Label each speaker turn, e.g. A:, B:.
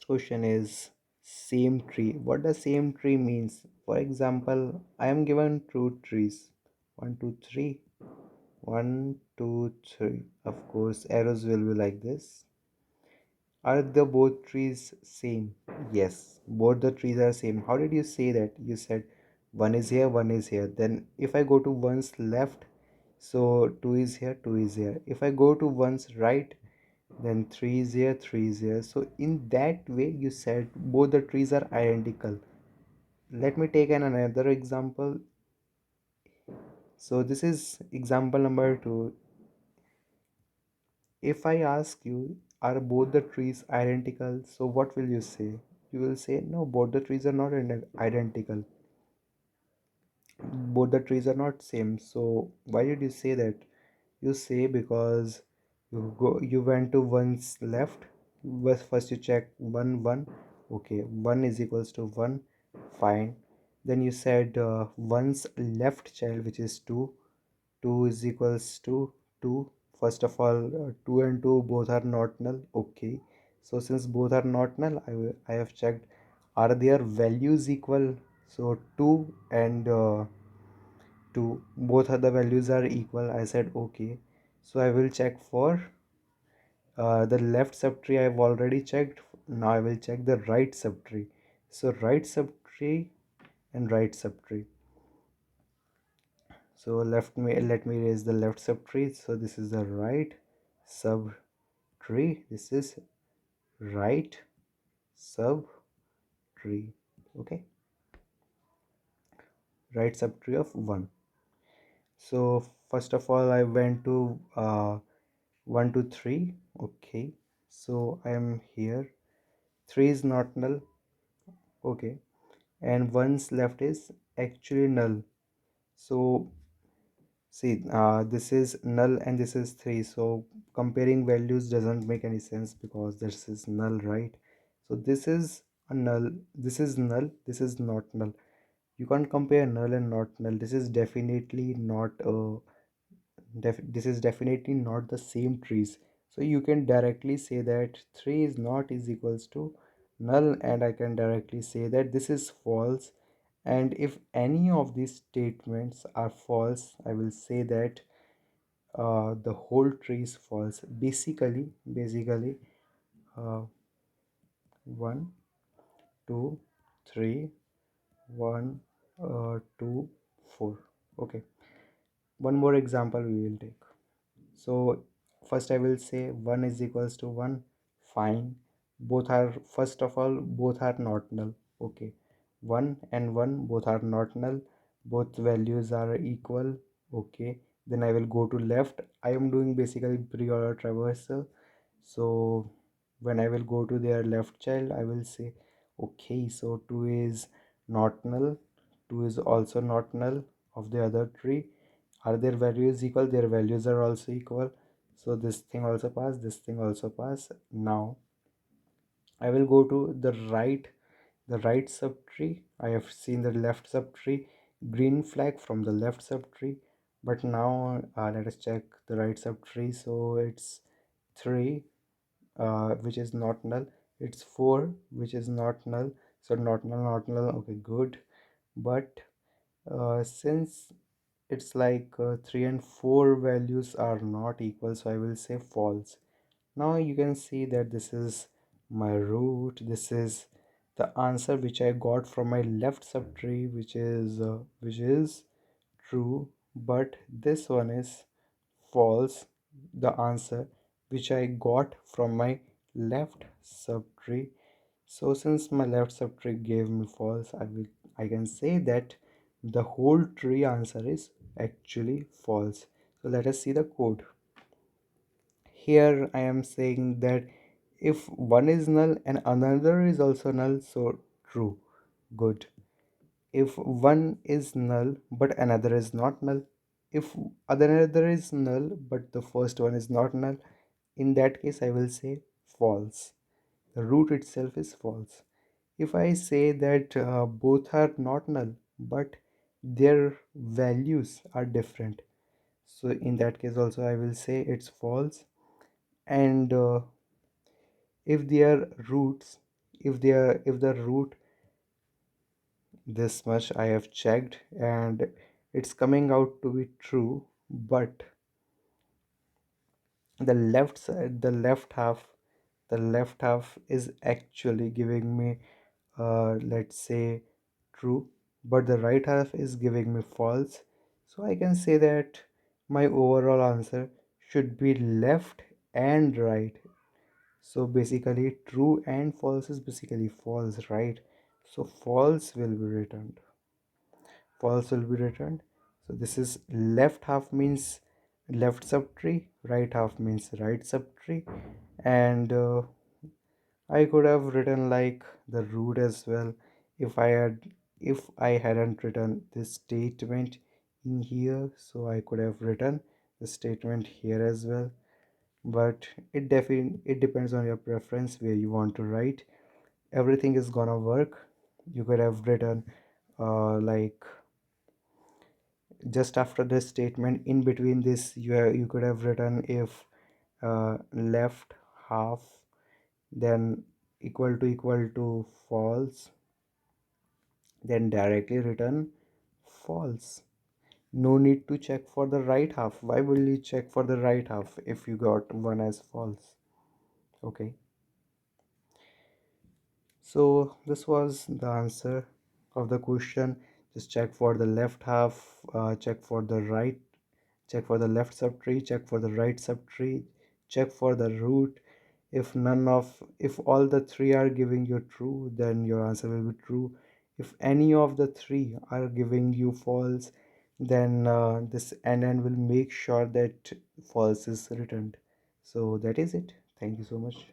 A: next question is same tree. What does same tree means? For example, I am given two trees. One, two, three. One, two, three. Of course, arrows will be like this. Are the both trees same? Yes, both the trees are same. How did you say that? You said one is here, one is here. Then if I go to one's left, so two is here, two is here. If I go to one's right, then three is here, three is here. So in that way, you said both the trees are identical. Let me take another example. So this is example number two. If I ask you, are both the trees identical? So what will you say? You will say, no, both the trees are not identical. Both the trees are not same. So why did you say that? You say because you went to one's left. First you check one. Okay, one is equals to one. Fine. Then you said one's left child, which is two. 2 is equals to 2. First of all, 2 and 2 both are not null. Okay, so since both are not null, I have checked, are their values equal? So 2 and 2, both of the values are equal. I said okay, so I will check for the left subtree. I have already checked. Now I will check the right subtree. So right subtree and right subtree. So let me raise the left subtree. So this is the right subtree. This is right subtree. Okay, right subtree of 1. So first of all, I went to 1 to 3. Okay, so I am here. 3 is not null. Okay, and 1's left is actually null. So see, this is null and this is 3. So comparing values doesn't make any sense because this is null, right? So this is a null, this is null, this is not null. You can't compare null and not null. This is definitely not this is definitely not the same trees. So you can directly say that 3 is not is equals to null, and I can directly say that this is false. And if any of these statements are false, I will say that the whole tree is false. Basically, uh, 1 2 3 1 2 4. Okay, one more example we will take. So first I will say 1 is equals to 1. Fine, both are, first of all, both are not null. Okay, 1 and 1 both are not null, both values are equal. Okay, then I will go to left. I am doing basically pre-order traversal. So when I will go to their left child, I will say okay, so 2 is not null, 2 is also not null of the other tree. Are their values equal? Their values are also equal. So this thing also pass, this thing also pass. Now I will go to the right subtree. I have seen the left subtree, green flag from the left subtree. But now let us check the right subtree. So it's 3, which is not null. It's 4, which is not null. So not null, not null. Okay, good. But since it's like 3 and 4 values are not equal, so I will say false. Now you can see that this is my root. This is the answer which I got from my left subtree, which is true, but this one is false, the answer which I got from my left subtree. So since my left subtree gave me false, I can say that the whole tree answer is actually false. So let us see the code. Here I am saying that if one is null and another is also null, so true. Good. If one is null but another is not null, if another is null but the first one is not null, in that case I will say false. The root itself is false. If I say that both are not null but their values are different, so in that case also I will say it's false. And if their roots if the root, this much I have checked and it's coming out to be true, but the left side, the left half is actually giving me let's say true, but the right half is giving me false. So I can say that my overall answer should be left and right. So basically true and false is basically false, right? So false will be returned. False will be returned. So this is left half means left subtree, right half means right subtree, and I could have written like the root as well if I hadn't written this statement in here. So I could have written the statement here as well. But it depends on your preference where you want to write. Everything is gonna work. You could have written like just after this statement in between this you could have written if left half then equal to false, then directly return false. No need to check for the right half. Why will you check for the right half if you got one as false? Okay, so this was the answer of the question. Just check for the left half, check for the right, check for the left subtree, check for the right subtree, check for the root. If all the three are giving you true, then your answer will be true. If any of the three are giving you false, then this NN will make sure that false is returned. So that is it. Thank you so much.